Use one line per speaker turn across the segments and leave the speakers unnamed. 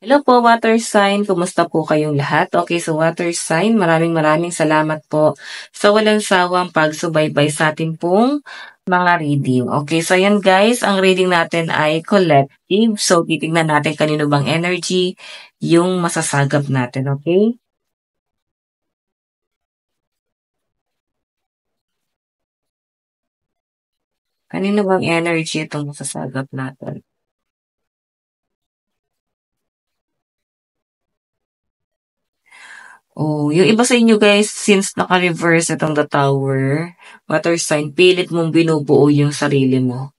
Hello po, water sign. Kumusta po kayong lahat? Okay, so water sign, maraming salamat po sa walang sawang pagsubaybay sa atin pong mga reading. Okay, so yan guys, ang reading natin ay collective. So titignan natin kanino bang energy yung masasagap natin, okay? Kanino bang energy itong masasagap natin? Oh, yung iba sa inyo guys, since naka-reverse itong the tower, water sign, pilit mong binubuo yung sarili mo.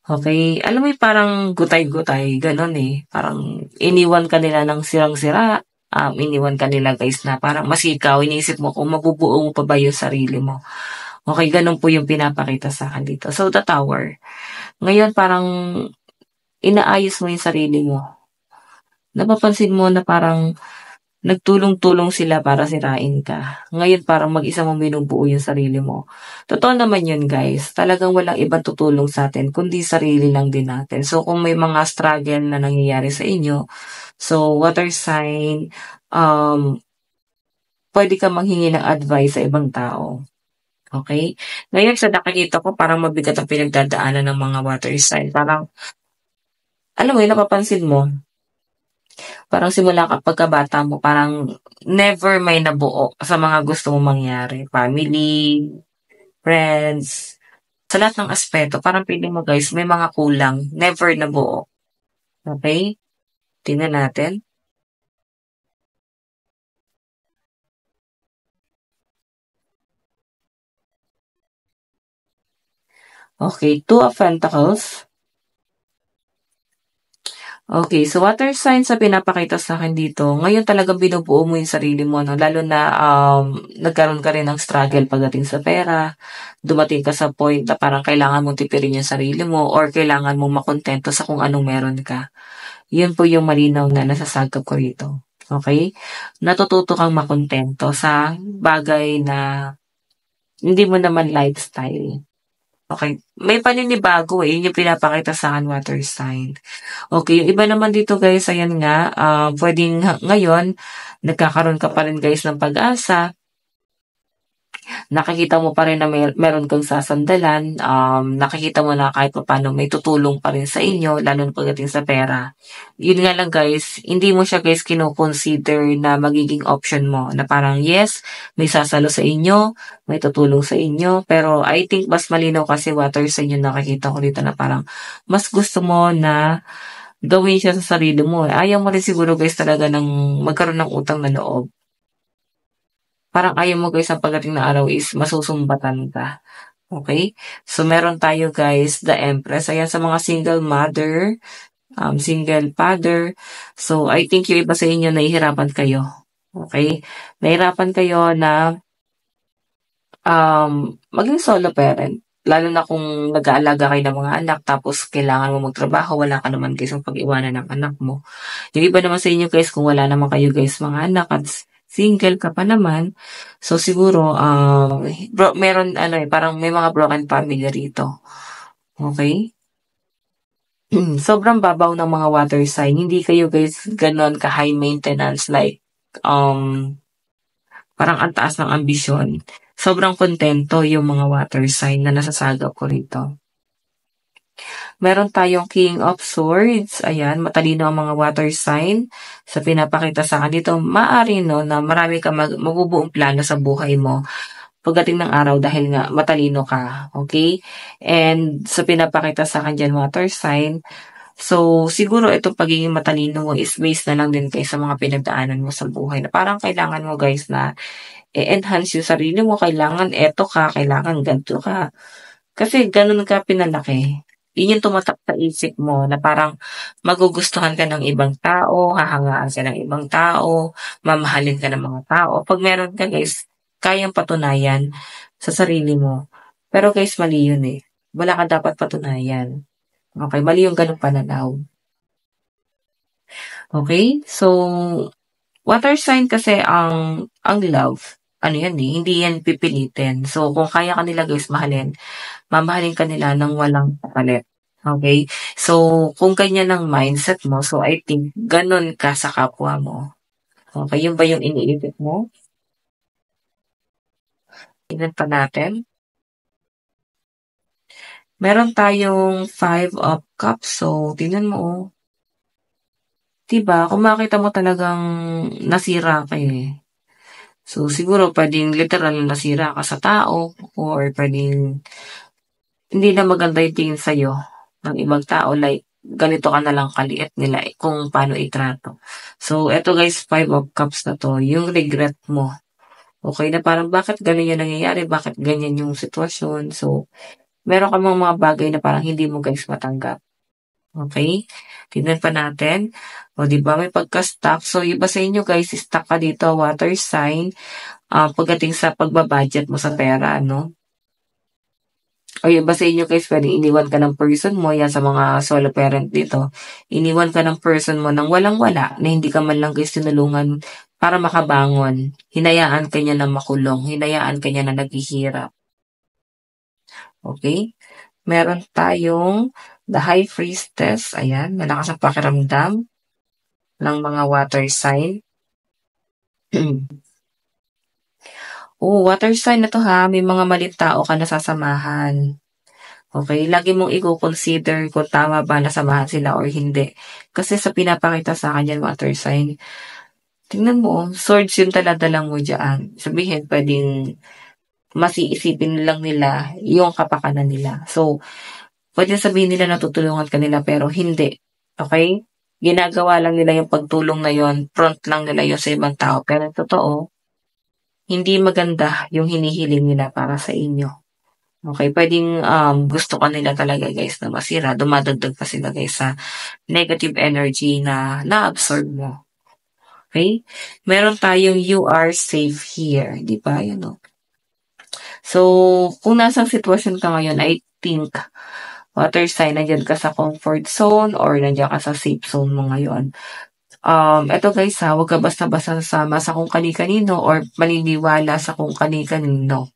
Okay, alam mo yung parang gutay-gutay, gano'n eh. Parang iniwan ka nila ng sirang-sira, iniwan ka nila guys na parang masikaw, iniisip mo kung mabubuo mo pa ba yung sarili mo. Okay, gano'n po yung pinapakita sa akin dito. So, the tower. Ngayon, parang inaayos mo yung sarili mo. Napapansin mo na parang nagtulong-tulong sila para sirain ka. Ngayon parang mag-isa mong binubuo yung sarili mo. Totoo naman yun guys. Talagang walang ibang tutulong sa atin, kundi sarili lang din natin. So kung may mga struggle na nangyayari sa inyo, so water sign, pwede ka manghingi ng advice sa ibang tao. Okay? Ngayon sa nakikita ko, parang mabigat ang pinagdadaanan ng mga water sign. Parang, alam mo yun, napapansin mo, parang simula ka pagkabata mo, parang never may nabuo sa mga gusto mong mangyari. Family, friends, sa lahat ng aspeto, parang feeling mo guys, may mga kulang, never nabuo. Okay? Tingnan natin. Okay, Two of Pentacles. Okay, so water signs sa pinapakita sa akin dito, ngayon talagang binubuo mo yung sarili mo, no? Lalo na nagkaroon ka rin ng struggle pagdating sa pera, dumating ka sa point na parang kailangan mong tipirin yung sarili mo or kailangan mong makontento sa kung anong meron ka. Yun po yung malinaw na nasasagap ko rito. Okay? Natututo kang makontento sa bagay na hindi mo naman lifestyle. Okay. May paninibago eh. Yun yung pinapakita sa akin, water sign. Okay. Yung iba naman dito guys, ayan nga, pwedeng ngayon, nagkakaroon ka pa rin guys ng pag-asa, nakikita mo pa rin na meron kang sasandalan, nakikita mo na kahit paano may tutulong pa rin sa inyo, lalo na pagdating sa pera. Yun nga lang guys, hindi mo siya guys kino-consider na magiging option mo, na parang yes, may sasalo sa inyo, may tutulong sa inyo, pero I think mas malinaw kasi water sa inyo nakikita ko dito na parang mas gusto mo na gawin siya sa sarili mo. Ayaw mo rin siguro guys talaga ng magkaroon ng utang na loob. Parang ayaw mo guys ang pagdating na araw is masusumbatan ka. Okay? So, meron tayo guys, the Empress. Ayan sa mga single mother, single father. So, I think yung iba sa inyo nahihirapan kayo. Okay? Nahihirapan kayo na maging solo parent. Lalo na kung nag-aalaga kayo ng mga anak tapos kailangan mo magtrabaho, wala ka naman guys ang pag-iwanan ng anak mo. Yung iba naman sa inyo guys, kung wala naman kayo guys mga anak at single ka pa naman, so siguro, meron ano eh, parang may mga broken family rito. Okay? Sobrang babaw ng mga water sign. Hindi kayo guys ganon ka high maintenance like, parang ang taas ng ambisyon. Sobrang kontento yung mga water sign na nasasagap ko rito. Meron tayong King of Swords. Ayan, matalino ang mga water sign. Sa pinapakita sa akin dito, maaari no, na marami ka mabubuong plano sa buhay mo pagdating ng araw dahil nga matalino ka. Okay? And sa pinapakita sa akin dyan, water sign, so siguro itong pagiging matalino mo is based na lang din kayo sa mga pinagdaanan mo sa buhay na parang kailangan mo guys na i-enhance yung sarili mo. Kailangan eto ka, kailangan ganito ka. Kasi ganun ka pinalaki. Yun yung tumatak sa isip mo na parang magugustuhan ka ng ibang tao, hahangaan ka ng ibang tao, mamahalin ka ng mga tao. Pag meron ka guys, kayang patunayan sa sarili mo. Pero guys, mali yun eh. Wala ka dapat patunayan. Okay, mali yung ganung pananaw. Okay? So, water sign kasi ang love, ano yan eh, hindi yan pipilitin. So, kung kaya ka nila guys mahalin, mamahalin ka nila ng walang kapalit. Okay? So, kung ganyan ang mindset mo, so I think ganun ka sa kapwa mo. Okay, yun ba yung iniisip mo? Tingnan pa natin. Meron tayong 5 of cups. So, tingnan mo, oh. 'Di ba, kung makita mo talagang nasira ka, eh. So, siguro puwedeng literal na nasira ka sa tao or puwedeng hindi na maganda yung tingin sa'yo ng ibang tao, like ganito ka nalang kaliit nila, kung paano itrato. So, eto guys, 5 of cups na 'to, yung regret mo. Okey, na parang bakit gano'n yung nangyayari, bakit ganyan yung sitwasyon. So, meron ka ngang mga bagay na parang hindi mo guys matanggap. Okay, tignan pa natin. O 'di ba may pagka-stuck. So iba sa inyo guys, stuck ka dito, water sign, pagdating sa pagba-budget mo sa pera 'no. O yung iba sa inyo guys, puwedeng iniwan ka ng person mo, 'yan sa mga solo parent dito. Iniwan ka ng person mo ng walang-wala, na hindi ka man lang guys tinulungan para makabangon. Hinayaan ka niya na makulong, hinayaan ka niya na naghihirap, okey? Meron tayong the High Priestess, ayan, malakas ang pakiramdam ng mga water sign. Oo, water sign na 'to ha, may mga maling tao ka nasasamahan. Okey, lagi mong iko-consider kung tama ba na samahan sila or hindi. Kasi sa pinapakita sa'kin diyan water sign, tingnan mo, oh, swords yung dala-dala mo diyaan. Sabihin puwedeng mas iisipin lang nila yung kapakanan nila. So, puwedeng sabihin nila na tutulungan ka nila pero hindi, okey? Ginagawa lang nila yung pagtulong na yun, front lang nila yun sa ibang tao, pero totoo, hindi maganda yung hinihiling nila para sa inyo. Okey, puwedeng, gusto ka nila talaga guys na masira, dumadagdag pa sila guys sa negative energy na na-absorb mo, okey? Meron tayong you are safe here, 'di ba, yun, oh. So, kung nasang sitwasyon ka ngayon, I think water sign, nandiyan ka sa comfort zone or nandiyan ka sa safe zone mo ngayon. Eto guys ha, huwag ka basta-basta sasama sa kung kani-kanino or maniniwala sa kung kani-kanino.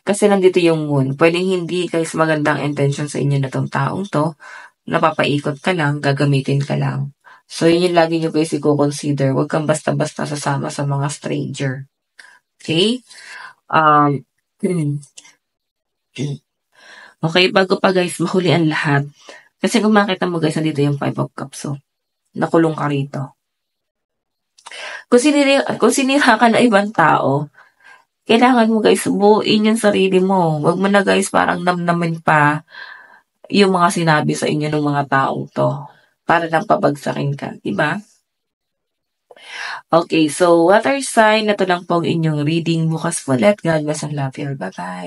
Kasi nandito yung moon. Puwedeng hindi guys magandang intention sa inyo na 'tong taong 'to, napapaikot ka lang, gagamitin ka lang. So yun yung lagi niyo guys iko-consider, huwag kang basta-basta sasama sa mga stranger, okey? Um, okey, bago pa guys mahuli ang lahat, kasi kung makita mo guys nandito yung 5 of cups, oh, nakulong ka rito. Kung sinira ka ng ibang tao, kailangan mo guys buuin yung sarili mo. Wag mo na guys parang namnamin pa yung mga sinabi sa inyo ng mga taong 'to, para lang pabagsakin ka, 'di ba? Okay, so water sign, ito lang po ang inyong reading. Bukas po ulit. God bless and love you. Bye-bye.